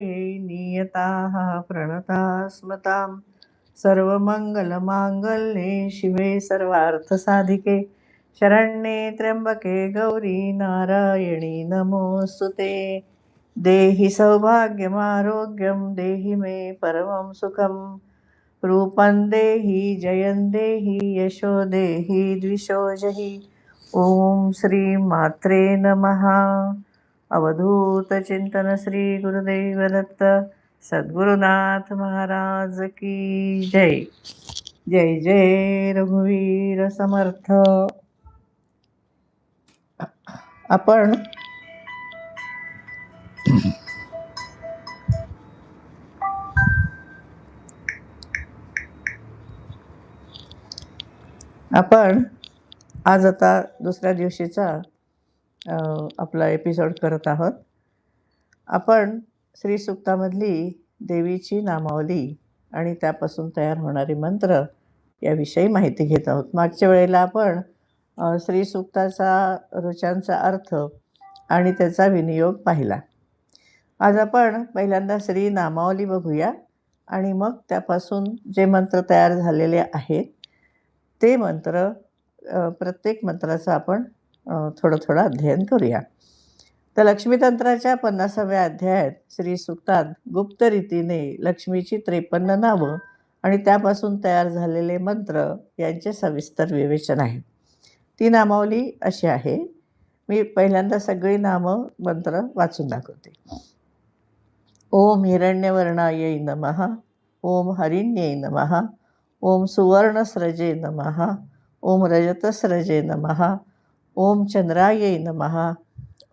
नियताः प्रणताः स्मतां सर्वमङ्गलमाङ्गल्ये शिवे सर्वार्थसाधिके शरण्ये त्र्यम्बके गौरी नारायणी नमोऽस्तु ते। देहि सौभाग्यमारोग्यं देहि मे परमं सुखं रूपं देहि जयं देहि यशो देहि द्विषो जहि। ओम श्री मात्रे नमः। अवधूत चिंतन श्री गुरुदेव दत्त सद्गुरुनाथ महाराज की जय। जय जय रघुवीर समर्थ। आपण आपण आज आता दुसऱ्या दिवशीचा आपला एपिसोड करत आहोत। आपण श्री सूक्तामधली देवीची नामावली आणि त्यापासून तयार होणारे मंत्र याविषयी माहिती घेत आहोत। मागच्या वेळेला आपण श्री सूक्ताचा ऋचांचा अर्थ आणि त्याचा विनियोग पाहिला। आज आपण पहिल्यांदा श्री नामावली बघूया आणि मग त्यापासून जे मंत्र तयार झालेले आहेत ते मंत्र प्रत्येक मंत्राचं आपण थोडं अध्ययन करूया। तर लक्ष्मीतंत्राच्या 50व्या अध्यायात श्री सूक्तात गुप्त रीतीने लक्ष्मीची 53 नावं आणि त्यापासून तयार झालेले मंत्र यांचे सविस्तर विवेचन आहे। ती नामावली अशी आहे। मी पहिल्यांदा सगळी नामं मंत्र वाचून दाखवते। ओम हिरण्यवर्णायै नमः। ओम हरिण्यै नमः। ओम सुवर्णस्रजे नमः। ओम रजतस्रजे नमः। ओम चंद्रायै नमः।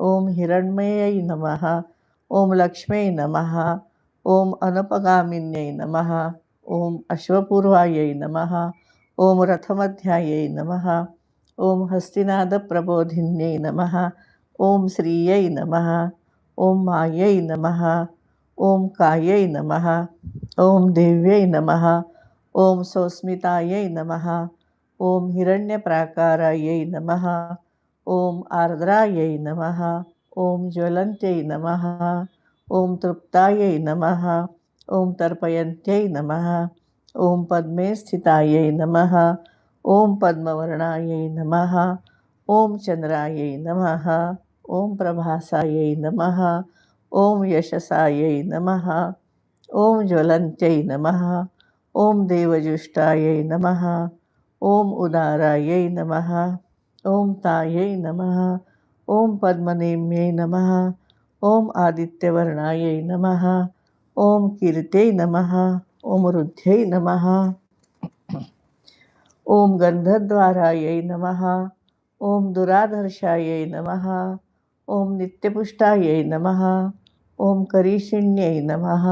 ओम हिरण्मयै नमः। ओम लक्ष्म्यै नमः। ओम अनपगामिन्यै नमः। ओम अश्वपूर्वायै नमः। ओम रथमध्यायै नमः। ओम हस्तिनादप्रबोधिन्यै नमः। ओम श्रियै नमः। ओम मायै नमः। ओम कायै नमः। ओम देव्यै नमः। ओम सोस्मितायै नमः। ओम हिरण्यप्राकारायै नमः। ओम आर्द्रायै नमः। ओम ज्वलन्त्यै नमः। ओम तृप्तायै नमः। ओम तर्पयन्त्यै नमः। ओम पद्मे स्थितायै नमः। ओम पद्मवर्णायै नमः। ओम चंद्रायै नमः। ओम प्रभासायै नमः। ओम यशसायै नमः। ओम ज्वलन्त्यै नमः। ओम देवजुष्टायै नमः। ओम उदारायै नमः। ओम तायै नमः। ओम पद्मनेम्यै नमः। ओम आदित्यवर्णायै नमः। ओम कीर्त्यै नमः। ओम रुद्ध्यै नमः। ओम गन्धद्वारायै नमः। ओम दुराधर्षायै नमः। ओम नित्यपुष्टायै नमः। ओम करीषिण्यै नमः।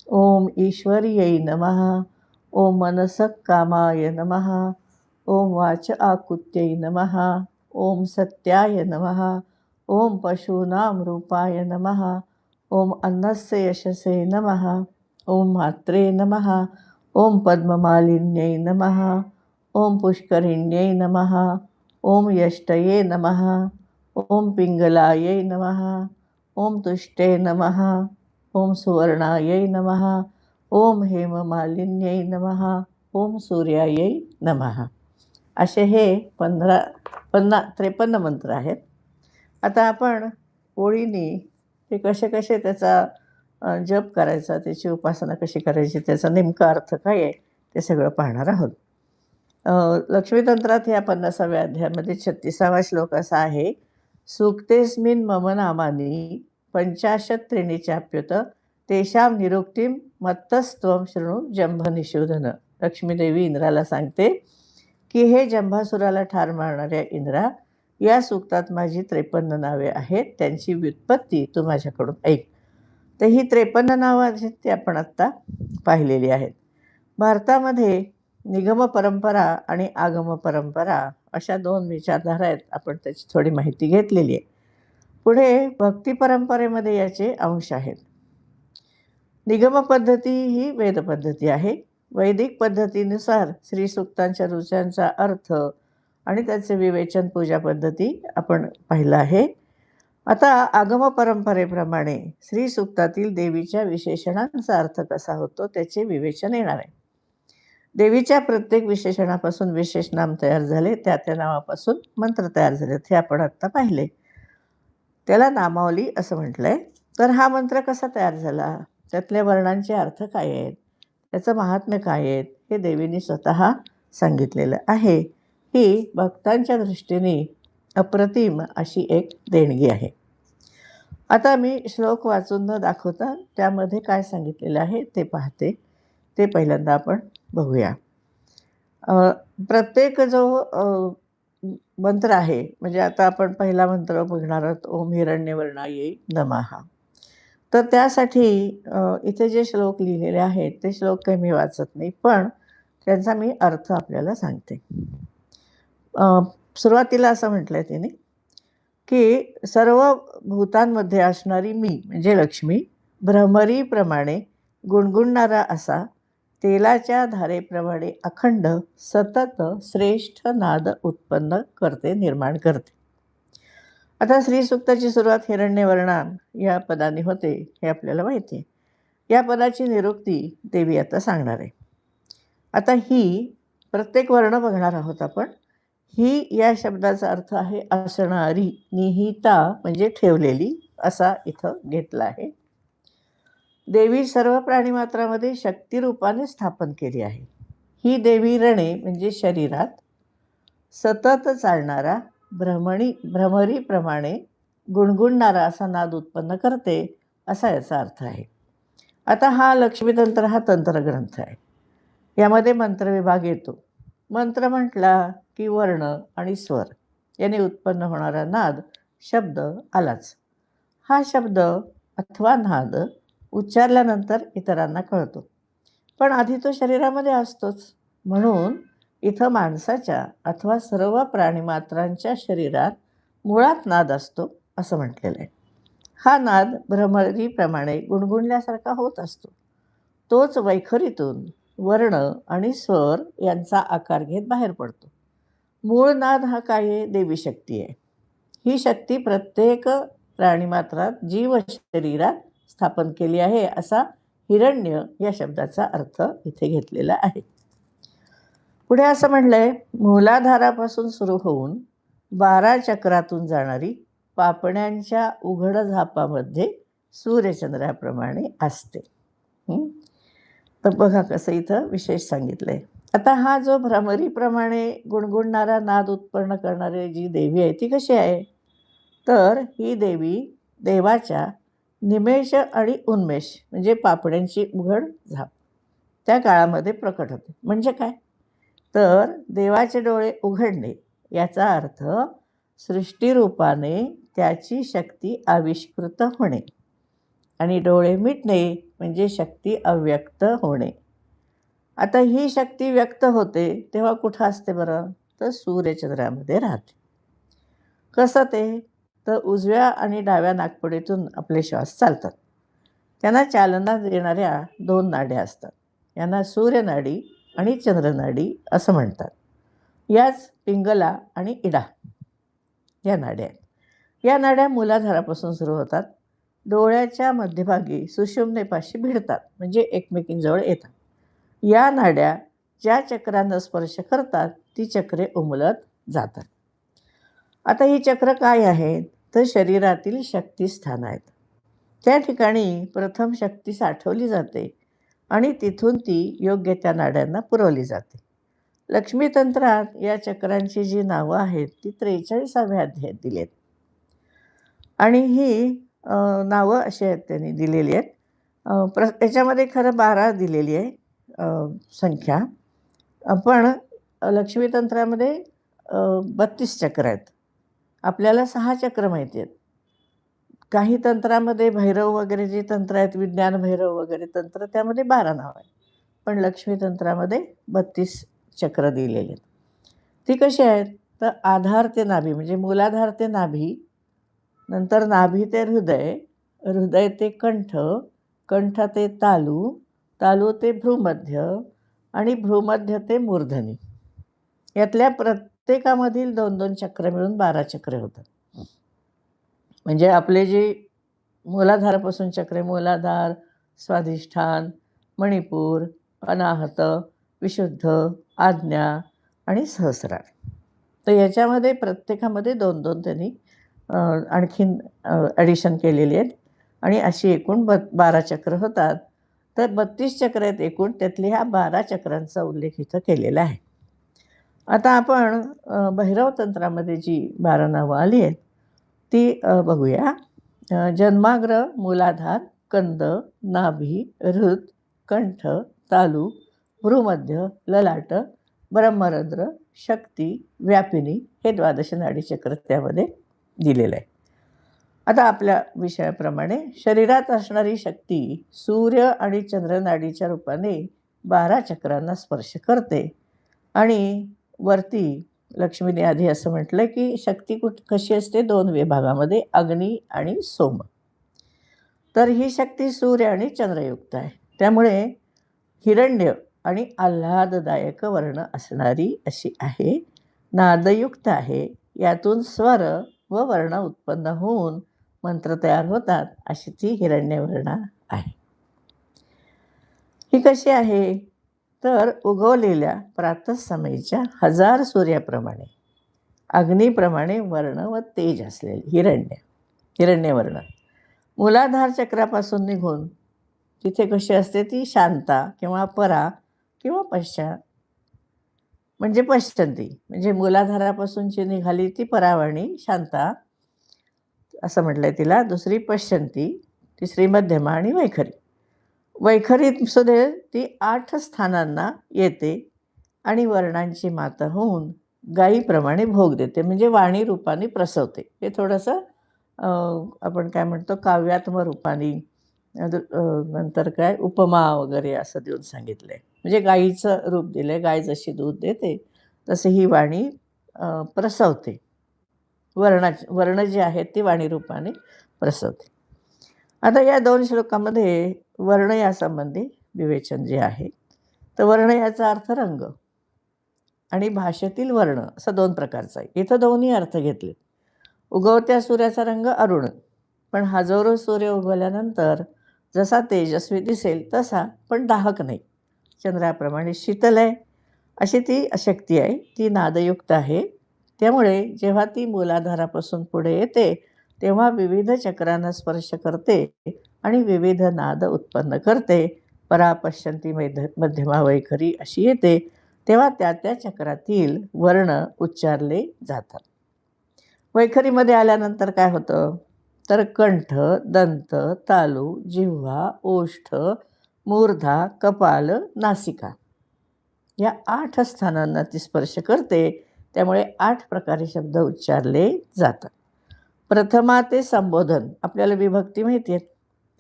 ओम ईश्वर्यै नमः। ओम मनसक्कामाय नमः। ओम वाच आकुत्यै नमः। ओम सत्याय नमः। ओम पशूनां रूपाय नमः। ओम अन्नस्य यशसे नमः। ओम मात्रे नमः। ओम पद्ममालिन्यै नमः। ओम पुष्करिण्यै नमः। ओम यष्टये नमः। ओम पिंगलायै नमः। ओम तुष्टे नमः। ओम सुवर्णायै नमः। ओम हेममालिन्यै नमः। ओम सूर्यायै नमः। असे हे 53 मंत्र आहेत। आता आपण ओळीने ते कसे त्याचा जप करायचा, त्याची उपासना कशी करायची, त्याचा नेमका अर्थ काय आहे ते सगळं पाहणार आहोत। लक्ष्मीतंत्रात ह्या 50व्या अध्यायामध्ये 36वा श्लोक असा आहे। सूक्तेस्मिन् मम नामानि पंचाशत्त्रीणि चाप्युत तेषां निरुक्तिं मत्तस्त्वं शृणु जंभनिषूदन। लक्ष्मीदेवी इंद्राला सांगते की हे जंभासुराला ठार मारणाऱ्या इंद्रा, या सूक्तात माझी 53 नावे आहेत, त्यांची व्युत्पत्ती तू माझ्याकडून ऐक। तर ही 53 नावं आहेत ती आपण आत्ता पाहिलेली आहेत। भारतामध्ये निगम परंपरा आणि आगम परंपरा अशा 2 विचारधारा आहेत। आपण त्याची थोडी माहिती घेतलेली आहे। पुढे भक्ती परंपरेमध्ये याचे अंश आहेत। निगम पद्धती ही वेद पद्धती आहे। वैदिक पद्धतीनुसार श्री सूक्तांच्या ऋचांचा अर्थ आणि त्याचे विवेचन पूजा पद्धती आपण पाहिलं आहे। आता आगम परंपरेप्रमाणे श्री सूक्तातील देवीच्या विशेषणांचा अर्थ कसा होतो त्याचे विवेचन येणार आहे. देवीच्या प्रत्येक विशेषणापासून विशेष नाम तयार झाले, त्या त्या नावापासून मंत्र तयार झालेत, हे आपण आत्ता पाहिले. त्याला नामावली असं म्हटलंय. तर हा मंत्र कसा तयार झाला, त्यातल्या वर्णांचे अर्थ काय आहेत, त्याचं महात्म्य काय आहेत, हे देवीने स्वतः सांगितलेलं आहे. ही भक्तांच्या दृष्टीने अप्रतिम अशी एक देणगी आहे. आता मी श्लोक वाचून न दाखवता त्यामध्ये काय सांगितलेलं आहे ते पाहते. ते पहिल्यांदा आपण बघूया. प्रत्येक जो मंत्र आहे, म्हणजे आता आपण पहिला मंत्र बघणार आहोत, ओम हिरण्यवर्णायै नमः. तर त्यासाठी इथे जे श्लोक लिहिलेले आहेत ते श्लोक काही मी वाचत नाही, पण त्यांचा मी अर्थ आपल्याला सांगते. सुरुवातीला असं म्हटलंय तिने की सर्व भूतांमध्ये असणारी मी म्हणजे लक्ष्मी भ्रमरीप्रमाणे गुणगुणणारा असा तेलाच्या धारेप्रमाणे अखंड सतत श्रेष्ठ नाद उत्पन्न करते, निर्माण करते. आता श्रीसूक्ताची सुरुवात हिरण्यवर्णा या पदाने होते, हे आपल्याला माहिती आहे. या पदाची निरुक्ती देवी आता सांगणार आहे. आता ही प्रत्येक वर्ण बघणार आहोत आपण. ही या शब्दाचा अर्थ आहे असणारी, निहिता म्हणजे ठेवलेली, असा इथं घेतला आहे. देवी सर्व प्राणीमात्रामध्ये शक्तिरूपाने स्थापन केली आहे. ही देवी रणे म्हणजे शरीरात सतत चालणारा भ्रमरीप्रमाणे गुणगुणणारा असा नाद उत्पन्न करते, असा याचा अर्थ आहे. आता हा लक्ष्मीतंत्र हा तंत्रग्रंथ आहे. यामध्ये मंत्रविभाग येतो. मंत्र म्हटला की वर्ण आणि स्वर याने उत्पन्न होणारा नाद शब्द आलाच. हा शब्द अथवा नाद उच्चारल्यानंतर इतरांना कळतो, पण आधी तो शरीरामध्ये असतोच. म्हणून इथं माणसाच्या अथवा सर्व प्राणीमात्रांच्या शरीरात मुळात नाद असतो असं म्हटलेलं आहे. हा नाद भ्रमरीप्रमाणे गुणगुणल्यासारखा होत असतो. तोच वैखरीतून वर्ण आणि स्वर यांचा आकार घेत बाहेर पडतो. मूळ नाद हा काय आहे, देवी शक्ती आहे. ही शक्ती प्रत्येक प्राणीमात्रात जीव शरीरात स्थापन केली आहे, असा हिरण्य या शब्दाचा अर्थ इथे घेतलेला आहे. पुढे असं म्हणलंय, मूलाधारापासून सुरू होऊन 12 चक्रातून जाणारी पापण्यांच्या उघड झापामध्ये सूर्यचंद्राप्रमाणे असते. तर बघा कसं इथं विशेष सांगितलंय. आता हा जो भ्रमरीप्रमाणे गुणगुणणारा नाद उत्पन्न करणारी जी देवी आहे ती कशी आहे, तर ही देवी देवाच्या निमेष आणि उन्मेष म्हणजे पापण्यांची उघड झाप त्या काळामध्ये प्रकट होते. म्हणजे काय, तर देवाचे डोळे उघडणे याचा अर्थ सृष्टीरूपाने त्याची शक्ती आविष्कृत होणे, आणि डोळे मिटणे म्हणजे शक्ती अव्यक्त होणे. आता ही शक्ती व्यक्त होते तेव्हा कुठं असते बरं, तर सूर्यचंद्रामध्ये राहते. कसं ते, तर उजव्या आणि डाव्या नाकपुडीतून आपले श्वास चालतात. त्यांना चालना देणाऱ्या 2 नाड्या असतात. यांना सूर्यनाडी आणि चंद्रनाडी असं म्हणतात. याच पिंगला आणि इडा या नाड्या आहेत. या नाड्या मूलाधारापासून सुरू होतात, डोळ्याच्या मध्यभागी सुषुम्नेपाशी भिडतात म्हणजे एकमेकींजवळ येतात. या नाड्या ज्या चक्रांना स्पर्श करतात ती चक्रे उमलत जातात. आता ही चक्र काय आहेत, तर शरीरातील शक्तिस्थान आहेत. त्या ठिकाणी प्रथम शक्ती साठवली जाते आणि तिथून ती योग्य त्या नाड्यांना पुरवली जाते. लक्ष्मीतंत्रात या चक्रांची जी नावं आहेत ती 43व्या अध्यायात दिली आहेत, आणि ही नावं अशी आहेत त्यांनी दिलेली आहेत. त्याच्यामध्ये खरं 12 दिलेली आहे संख्या, पण लक्ष्मीतंत्रामध्ये 32 चक्र आहेत. आपल्याला 6 चक्र माहिती आहेत. काही तंत्रामध्ये भैरव वगैरे जे तंत्र आहेत, विज्ञान भैरव वगैरे तंत्र, त्यामध्ये 12 नाव आहेत, पण लक्ष्मीतंत्रामध्ये 32 चक्र दिलेले आहेत. ती कशी आहेत, तर आधार ते नाभी म्हणजे मूलाधार ते नाभी, नंतर नाभी ते हृदय, हृदय ते कंठ, कंठ ते तालू, तालू ते भ्रूमध्य आणि भ्रूमध्य ते मूर्धनी. यातल्या प्रत्येकामधील 2-2 चक्र मिळून 12 चक्र होतात. म्हणजे आपले जे मूलाधारापासून चक्र आहे, मूलाधार, स्वाधिष्ठान, मणिपूर, अनाहत, विशुद्ध, आज्ञा आणि सहस्रार. तर याच्यामध्ये प्रत्येकामध्ये 2-2 त्यांनी आणखीन ॲडिशन केलेली आहेत आणि अशी एकूण 12 चक्र होतात. तर 32 चक्र आहेत एकूण, त्यातली ह्या 12 चक्रांचा उल्लेख इथं केलेला आहे. आता आपण भैरव तंत्रामध्ये जी 12 नावं आली आहेत ती बघूया. जन्माग्र, मूलाधार, कंद, नाभी, हृद, कंठ, तालू, भ्रूमध्य, ललाट, ब्रह्मरंध्र, शक्ती, व्यापिनी हे 12 नाडी चक्र त्यामध्ये दिलेलं आहे. आता आपल्या विषयाप्रमाणे शरीरात असणारी शक्ती सूर्य आणि चंद्र नाडीच्या रूपाने 12 चक्रांना स्पर्श करते आणि वरती लक्ष्मीने आधी असं म्हटलं की शक्ती कशी असते 2 विभागामध्ये, अग्नी आणि सोम. तर ही शक्ती सूर्य आणि चंद्रयुक्त आहे. त्यामुळे हिरण्य आणि आल्हाददायक वर्ण असणारी अशी आहे. नादयुक्त आहे. यातून स्वर व वर्ण उत्पन्न होऊन मंत्र तयार होतात अशी ती हिरण्यवर्ण आहे. ही कशी आहे? तर उगवलेल्या प्रातःसमयीच्या 1000 सूर्याप्रमाणे, अग्नीप्रमाणे वर्ण व तेज असलेले हिरण्यवर्ण. मूलाधार चक्रापासून निघून तिथे कशी असते ती शांता किंवा परा किंवा पश्चात म्हणजे पश्चंती. म्हणजे मूलाधारापासून जी निघाली ती परावाणी शांता असं म्हटलंय तिला. दुसरी पश्चंती, तिसरी मध्यमा आणि वैखरी. वैखरीत सुद्धा ती 8 स्थानांना येते आणि वर्णांची माता होऊन गायीप्रमाणे भोग देते, म्हणजे वाणी रूपाने प्रसवते. हे थोडंसं आपण काय म्हणतो काव्यात्म रूपाने नंतर काय उपमा वगैरे असं देऊन सांगितलं आहे. म्हणजे गाईचं रूप दिलं आहे. गाय जशी दूध देते तशी ही वाणी प्रसवते. वर्ण जे आहेत ती वाणी रूपाने प्रसवते. आता या 2 श्लोकामध्ये वर्ण यासंबंधी विवेचन जे आहे, तर वर्ण याचा अर्थ रंग आणि भाषेतील वर्ण असं 2 प्रकारचा आहे. इथं दोन्ही अर्थ घेतले. उगवत्या सूर्याचा रंग अरुण, पण हजारो सूर्य उगवल्यानंतर जसा तेजस्वी दिसेल तसा, पण दाहक नाही. चंद्राप्रमाणे शीतल आहे अशी ती शक्ती आहे. ती नादयुक्त आहे. त्यामुळे जेव्हा ती मूलाधारापासून पुढे येते तेव्हा विविध चक्रांना स्पर्श करते आणि विविध नाद उत्पन्न करते. परा, पश्चंती, मध्यमा, वैखरी अशी येते. तेव्हा त्या त्या चक्रातील वर्ण उच्चारले जातात. वैखरीमध्ये आल्यानंतर काय होतं? तर कंठ, दंत, तालू, जिव्हा, ओष्ठ, मूर्धा, कपाल, नासिका या 8 स्थानांना ती स्पर्श करते. त्यामुळे 8 प्रकारे शब्द उच्चारले जातात. प्रथमा ते संबोधन आपल्याला विभक्ती माहिती आहेत.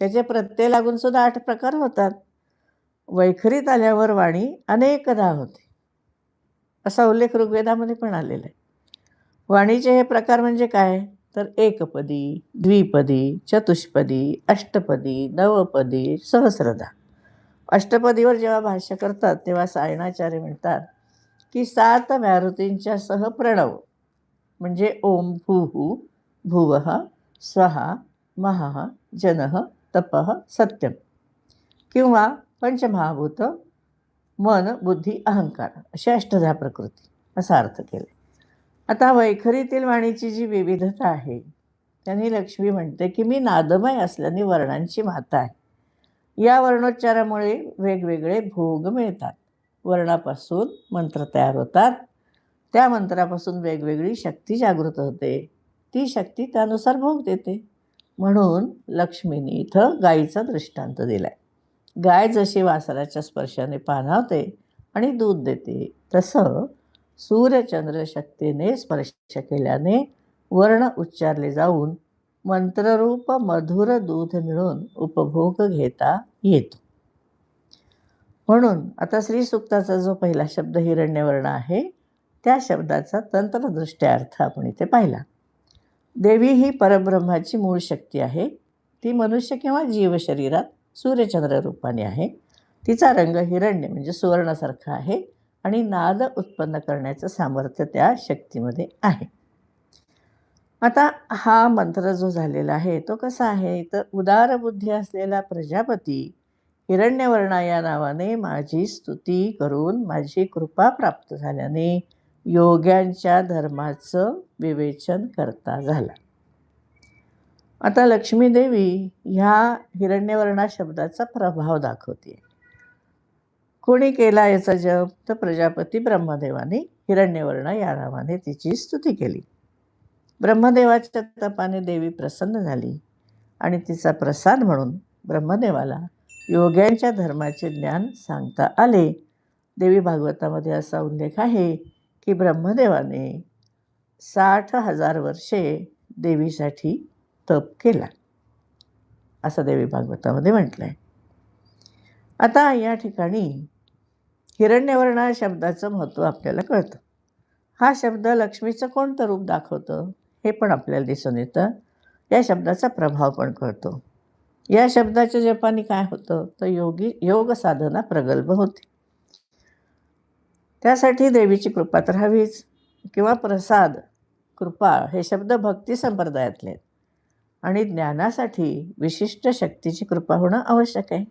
त्याचे प्रत्यय लागून सुद्धा 8 प्रकार होतात. वैखरीत आल्यावर वाणी अनेकदा होते असा उल्लेख ऋग्वेदामध्ये पण आलेला आहे. वाणीचे हे प्रकार म्हणजे काय? तर एकपदी, द्विपदी, चतुष्पदी, अष्टपदी, नवपदी, सहस्रदा. अष्टपदीवर जेव्हा भाष्य करतात तेव्हा सायणाचार्य म्हणतात की 7 व्याहृतींच्या सह प्रणव म्हणजे ओम भूः भुवः स्वः महः जनः तपः सत्यम किंवा पंचमहाभूत मन, बुद्धी, अहंकार अशी 8 प्रकृती असा अर्थ केला. आता वैखरीतील वाणीची जी विविधता आहे त्यांनी लक्ष्मी म्हणते की मी नादमय असल्याने वर्णांची माता आहे. या वर्णोच्चारामुळे वेगवेगळे भोग मिळतात. वर्णापासून मंत्र तयार होतात. त्या मंत्रापासून वेगवेगळी शक्ती जागृत होते. ती शक्ती त्यानुसार भोग देते. म्हणून लक्ष्मीने इथं गायीचा दृष्टांत दिलाय. गाय जशी वासराच्या स्पर्शाने पाणावते आणि दूध देते, तसं सूर्यचंद्र शक्तीने स्पर्श केल्याने वर्ण उच्चारले जाऊन मंत्ररूप मधुर दूध मिळून उपभोग घेता येतो. म्हणून आता श्रीसूक्ताचा जो पहिला शब्द हिरण्यवर्ण आहे त्या शब्दाचा तंत्रदृष्ट्या अर्थ आपण इथे पाहिला. देवी ही परब्रह्माची मूळ शक्ती आहे. ती मनुष्य किंवा जीव शरीरात सूर्यचंद्र रूपाने आहे. तिचा रंग हिरण्य म्हणजे सुवर्णासारखा आहे आणि नाद उत्पन्न करण्याचं सामर्थ्य त्या शक्तीमध्ये आहे. आता हा मंत्र जो झालेला आहे तो कसा आहे, तर उदार बुद्धी असलेला प्रजापती हिरण्यवर्णा या नावाने माझी स्तुती करून माझी कृपा प्राप्त झाल्याने योग्यांच्या धर्माचं विवेचन करता झाला. आता लक्ष्मी देवी ह्या हिरण्यवर्णा शब्दाचा प्रभाव दाखवते. कोणी केला याचा जप, तर प्रजापती ब्रह्मदेवाने हिरण्यवर्ण या नावाने तिची स्तुती केली. ब्रह्मदेवाच्या तपाने देवी प्रसन्न झाली आणि तिचा प्रसाद म्हणून ब्रह्मदेवाला योग्यांच्या धर्माचे ज्ञान सांगता आले. देवी भागवतामध्ये असा उल्लेख आहे की ब्रह्मदेवाने 60,000 वर्षे देवीसाठी तप केला, असं देवी भागवतामध्ये म्हटलं आहे. आता या ठिकाणी हिरण्यवर्णा शब्दाचं महत्त्व आपल्याला कळतं. हा शब्द लक्ष्मीचं कोणतं रूप दाखवतं हे पण आपल्याला दिसून येतं. या शब्दाचा प्रभाव पण कळतो. या शब्दाच्या जपाने काय होतं, तर योग साधना प्रगल्भ होते. त्यासाठी देवीची कृपा तर हवीच, किंवा प्रसाद, कृपा हे शब्द भक्ती संप्रदायातले आहेत आणि ज्ञानासाठी विशिष्ट शक्तीची कृपा होणं आवश्यक आहे.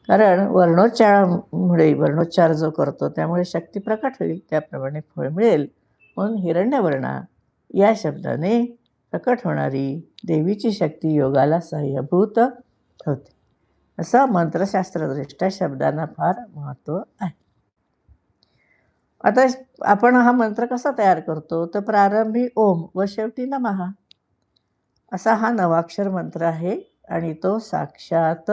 कारण वर्णोच्चार जो करतो त्यामुळे शक्ती प्रकट होईल, त्याप्रमाणे फळ मिळेल. म्हणून हिरण्यवर्णा या शब्दाने प्रकट होणारी देवीची शक्ती योगाला सहाय्यभूत होते. असं मंत्रशास्त्रदृष्ट्या शब्दांना फार महत्त्व आहे. आता आपण हा मंत्र कसा तयार करतो, तर प्रारंभी ओम व शेवटी नमः असा हा नवाक्षर मंत्र आहे आणि तो साक्षात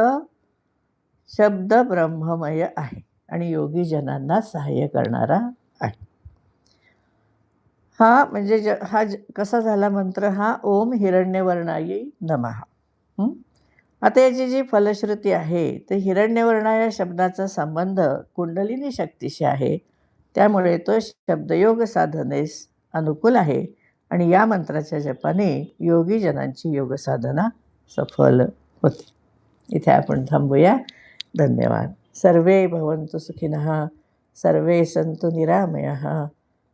शब्द ब्रह्ममय आहे आणि योगीजनांना सहाय्य करणारा आहे. हा म्हणजे कसा झाला मंत्र, हा ओम हिरण्यवर्णायै नमः. आता याची जी फलश्रुती आहे, तर हिरण्यवर्णा या शब्दाचा संबंध कुंडलिनी शक्तीशी आहे. त्यामुळे तो शब्दयोग साधनेस अनुकूल आहे आणि या मंत्राच्या जपाने योगीजनांची योग साधना सफल होते. इथे आपण थांबूया. धन्यवाद. सर्वे भवन्तु सुखिनः, सर्वे सन्तु निरामयाः,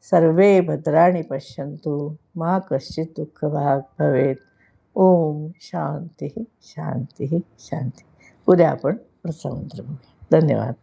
सर्वे भद्राणि पश्यन्तु, मा कश्चित् दुःखभाग् भवेत्. ओम शांती शांती शांती. उद्या आपण पुढचा मंत्र बघूया. धन्यवाद.